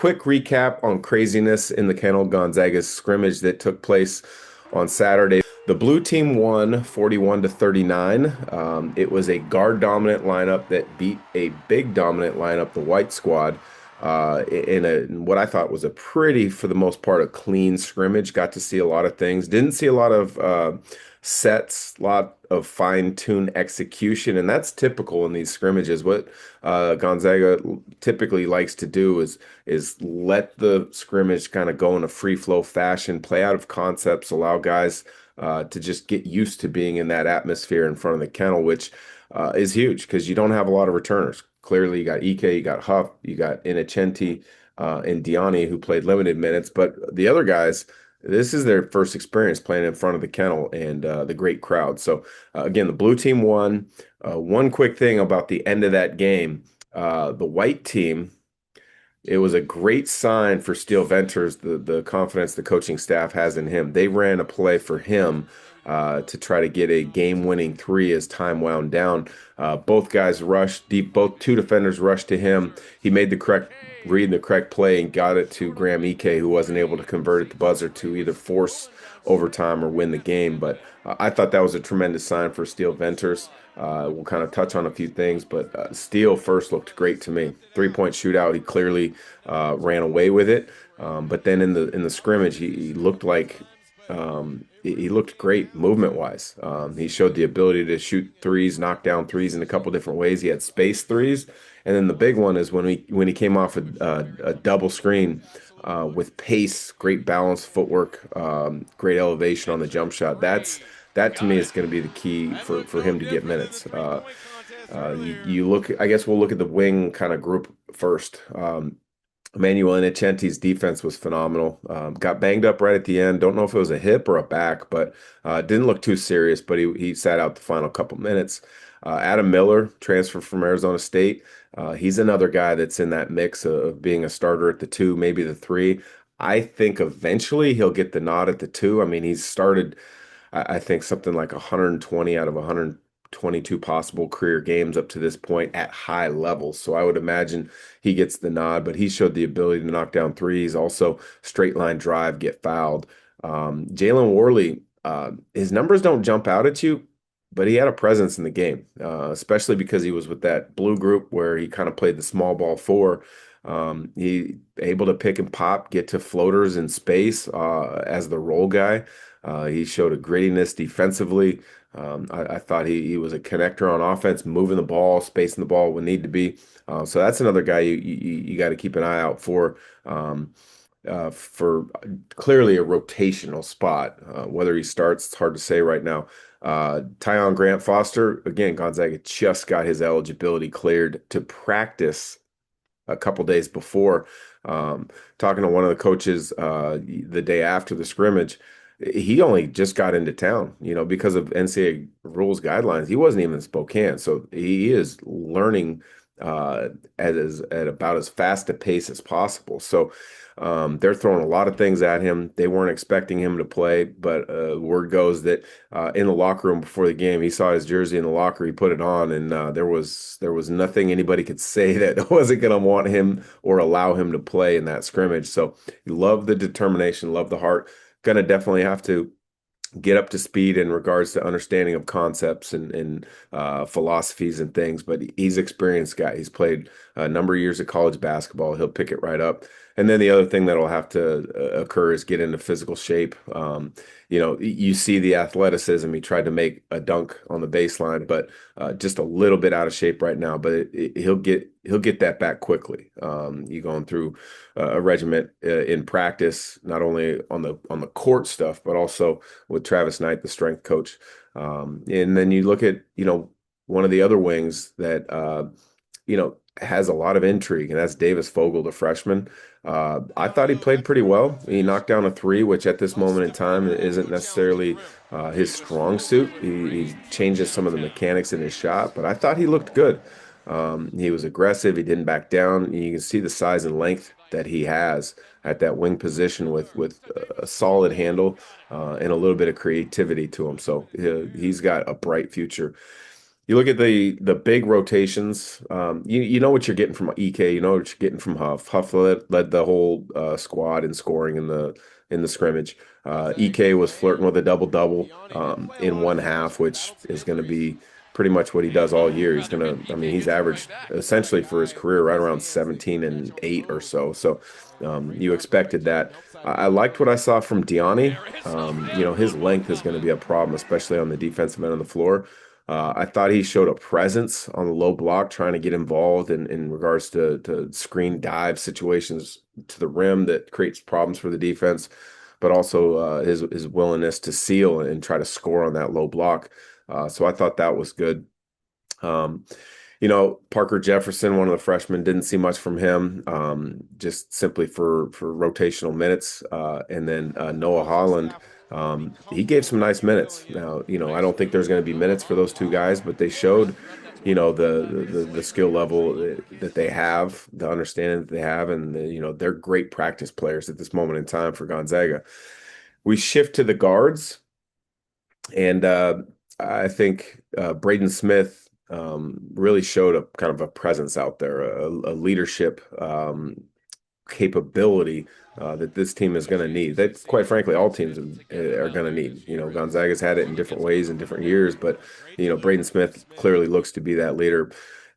quick recap on Kraziness in the Kennel Gonzaga's scrimmage that took place on Saturday. The blue team won 41 to 39. It was a guard dominant lineup that beat a big dominant lineup, the white squad, in what I thought was a pretty, for the most part, a clean scrimmage. Got to see a lot of things. Didn't see a lot of sets, a lot of fine-tuned execution, and that's typical in these scrimmages. What Gonzaga typically likes to do is let the scrimmage kind of go in a free-flow fashion, play out of concepts, allow guys to just get used to being in that atmosphere in front of the kennel, which is huge because you don't have a lot of returners. Clearly, you got EK, you got Huff, you got Innocenti, and Diani, who played limited minutes, but the other guys, this is their first experience playing in front of the kennel and the great crowd. So again, the blue team won. One quick thing about the end of that game, the white team, it was a great sign for Steele Venters, the confidence the coaching staff has in him. They ran a play for him to try to get a game-winning three as time wound down. Both guys rushed deep. Both two defenders rushed to him. He made the correct read, the correct play, and got it to Graham Ike, who wasn't able to convert at the buzzer to either force overtime or win the game. But I thought that was a tremendous sign for Steele Venters. We'll kind of touch on a few things, but Steele first looked great to me. Three-point shootout, he clearly ran away with it. But then in the scrimmage, he looked like he looked great movement-wise. He showed the ability to shoot threes, knock down threes in a couple different ways. He had space threes, and then the big one is when he came off a double screen with pace, great balance, footwork, great elevation on the jump shot. That to me is going to be the key for him to get minutes. You look, I guess we'll look at the wing kind of group first. Emmanuel Innocenti's defense was phenomenal. Got banged up right at the end. Don't know if it was a hip or a back, but didn't look too serious. But he sat out the final couple minutes. Adam Miller, transfer from Arizona State. He's another guy that's in that mix of being a starter at the two, maybe the three. I think eventually he'll get the nod at the two. I mean, he's started, I think, something like 120 out of 122 possible career games up to this point at high levels. So I would imagine he gets the nod, but he showed the ability to knock down threes, also straight line drive, get fouled. Jalen Warley, his numbers don't jump out at you, but he had a presence in the game, especially because he was with that blue group where he kind of played the small ball four. He able to pick and pop, get to floaters in space as the role guy. He showed a grittiness defensively. I thought he was a connector on offense, moving the ball, spacing the ball when need to be. So that's another guy you got to keep an eye out for clearly a rotational spot. Whether he starts, it's hard to say right now. Tyon Grant-Foster, again, Gonzaga just got his eligibility cleared to practice a couple days before. Talking to one of the coaches the day after the scrimmage, he only just got into town, because of NCAA rules guidelines. He wasn't even in Spokane, so he is learning at about as fast a pace as possible. So they're throwing a lot of things at him. They weren't expecting him to play, but word goes that in the locker room before the game, he saw his jersey in the locker, he put it on, and there was nothing anybody could say that wasn't going to want him or allow him to play in that scrimmage. So you love the determination, love the heart. Going to definitely have to get up to speed in regards to understanding of concepts and philosophies and things, but he's an experienced guy. He's played a number of years of college basketball. He'll pick it right up. And then the other thing that'll have to occur is get into physical shape. You see the athleticism. He tried to make a dunk on the baseline, but just a little bit out of shape right now. But he'll get that back quickly. You going through a regiment in practice, not only on the court stuff, but also with Travis Knight, the strength coach. And then you look at one of the other wings that has a lot of intrigue, and that's Davis Fogel, the freshman. I thought he played pretty well. He knocked down a three, which at this moment in time isn't necessarily his strong suit. He changes some of the mechanics in his shot, but I thought he looked good. He was aggressive. He didn't back down. You can see the size and length that he has at that wing position with a solid handle and a little bit of creativity to him. So he's got a bright future. You look at the big rotations. You know what you're getting from EK. You know what you're getting from Huff. Huff led the whole squad in scoring in the scrimmage. EK was flirting with a double double in one half, which is going to be pretty much what he does all year. I mean, he's averaged essentially for his career right around 17 and 8 or so. So you expected that. I liked what I saw from Diani. His length is going to be a problem, especially on the defensive end of the floor. I thought he showed a presence on the low block, trying to get involved in regards to screen dive situations to the rim that creates problems for the defense, but also his willingness to seal and try to score on that low block. So I thought that was good. Um, Parker Jefferson, one of the freshmen, didn't see much from him, just simply for rotational minutes. And then Noah Holland, he gave some nice minutes. Now, I don't think there's going to be minutes for those two guys, but they showed, the skill level that they have, the understanding that they have, and they're great practice players at this moment in time for Gonzaga. We shift to the guards, and I think Braeden Smith really showed a kind of a presence out there, a leadership capability that this team is going to need. That, quite frankly, all teams are going to need. Gonzaga's had it in different ways in different years, but Braden Smith clearly looks to be that leader.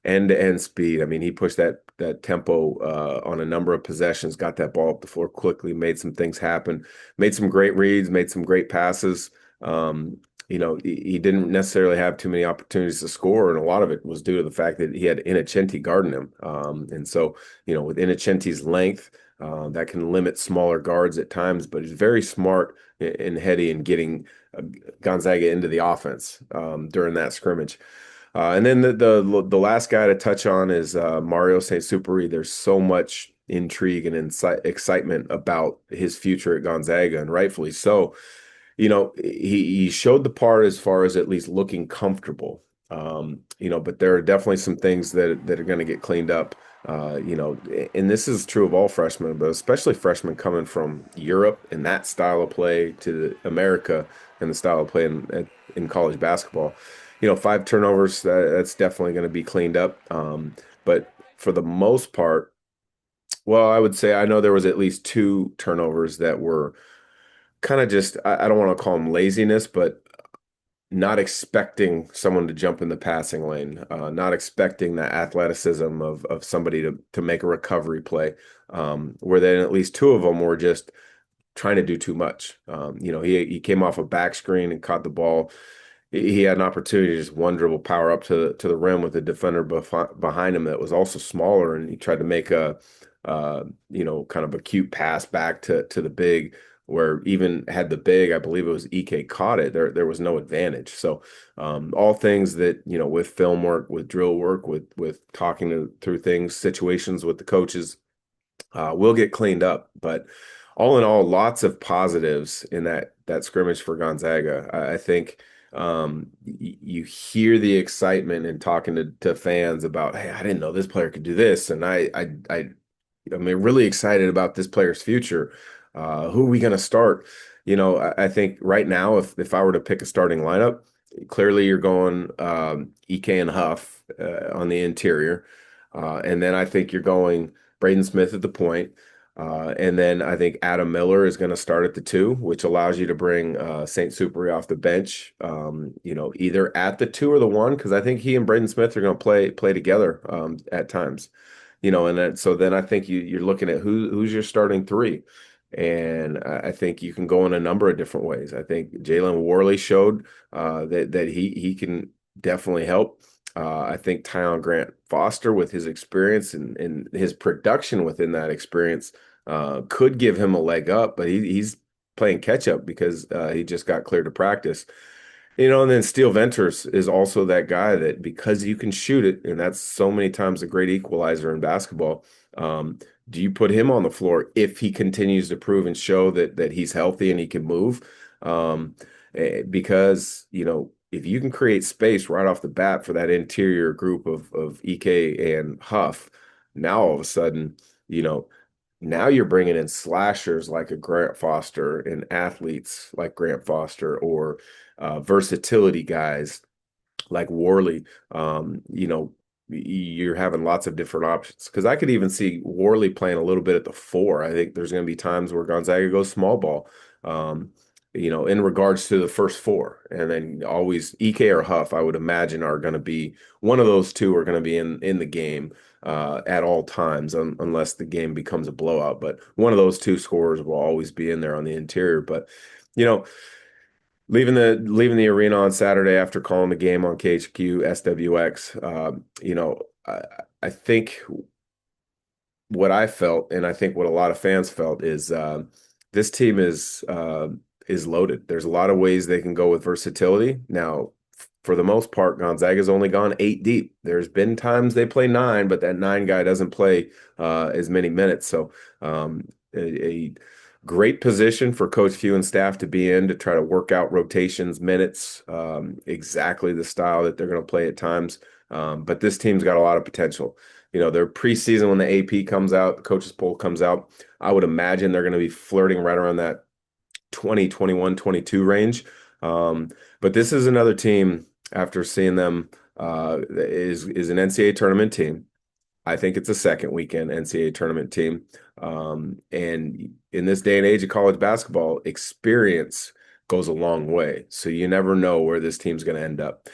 End-to-end speed. I mean, he pushed that tempo on a number of possessions, got that ball up the floor quickly, made some things happen, made some great reads, made some great passes. He didn't necessarily have too many opportunities to score, and a lot of it was due to the fact that he had Innocenti guarding him. And so, with Innocenti's length, that can limit smaller guards at times, but he's very smart and heady in getting Gonzaga into the offense during that scrimmage. And then the last guy to touch on is Mario St. Superi. There's so much intrigue and excitement about his future at Gonzaga, and rightfully so. He showed the part as far as at least looking comfortable. But there are definitely some things that are going to get cleaned up. And this is true of all freshmen, but especially freshmen coming from Europe and that style of play to America and the style of play in college basketball. 5 turnovers, that's definitely going to be cleaned up. But for the most part, well, I would say I know there was at least 2 turnovers that were kind of just, I don't want to call them laziness, but not expecting someone to jump in the passing lane, not expecting that athleticism of somebody to make a recovery play, where then at least 2 of them were just trying to do too much. He came off a back screen and caught the ball. He had an opportunity to just one dribble power up to the rim with a defender behind him that was also smaller, and he tried to make a kind of a cute pass back to the big, where even had the big, I believe it was EK, caught it, there was no advantage. So all things that, with film work, with drill work, with talking through things, situations with the coaches, will get cleaned up. But all in all, lots of positives in that scrimmage for Gonzaga. I think you hear the excitement in talking to fans about, hey, I didn't know this player could do this, and I'm really excited about this player's future. Who are we going to start? I think right now, if I were to pick a starting lineup, clearly you're going EK and Huff on the interior. And then I think you're going Braeden Smith at the point. And then I think Adam Miller is going to start at the 2, which allows you to bring St. Superi off the bench, either at the 2 or the 1, because I think he and Braeden Smith are going to play together at times. So then I think you're looking at who's your starting 3. And I think you can go in a number of different ways. I think Jalen Warley showed that he can definitely help. I think Tyon Grant-Foster, with his experience and his production within that experience, could give him a leg up, but he's playing catch up because he just got cleared to practice. And then Steele Venters is also that guy that, because you can shoot it, and that's so many times a great equalizer in basketball. Do you put him on the floor if he continues to prove and show that he's healthy and he can move? Because, if you can create space right off the bat for that interior group of EK and Huff, now all of a sudden, now you're bringing in slashers like a Grant-Foster and athletes like Grant-Foster, or versatility guys, like Warley, you're having lots of different options. Because I could even see Warley playing a little bit at the four. I think there's going to be times where Gonzaga goes small ball, in regards to the first four. And then always EK or Huff, I would imagine, are going to be one of those two are going to be in the game at all times, unless the game becomes a blowout. But one of those two scorers will always be in there on the interior. But, you know, leaving the arena on Saturday after calling the game on KHQ SWX, I think what I felt, and I think what a lot of fans felt, is this team is loaded. There's a lot of ways they can go with versatility. Now, for the most part, Gonzaga's only gone 8 deep. There's been times they play 9, but that 9 guy doesn't play as many minutes. So a great position for Coach Few and staff to be in to try to work out rotations, minutes, exactly the style that they're going to play at times. But this team's got a lot of potential. Their preseason, when the AP comes out, the coaches poll comes out, I would imagine they're going to be flirting right around that 20, 21, 22 range. But this is another team, after seeing them, is an NCAA tournament team. I think it's a second weekend NCAA tournament team. And in this day and age of college basketball, experience goes a long way. So you never know where this team's going to end up.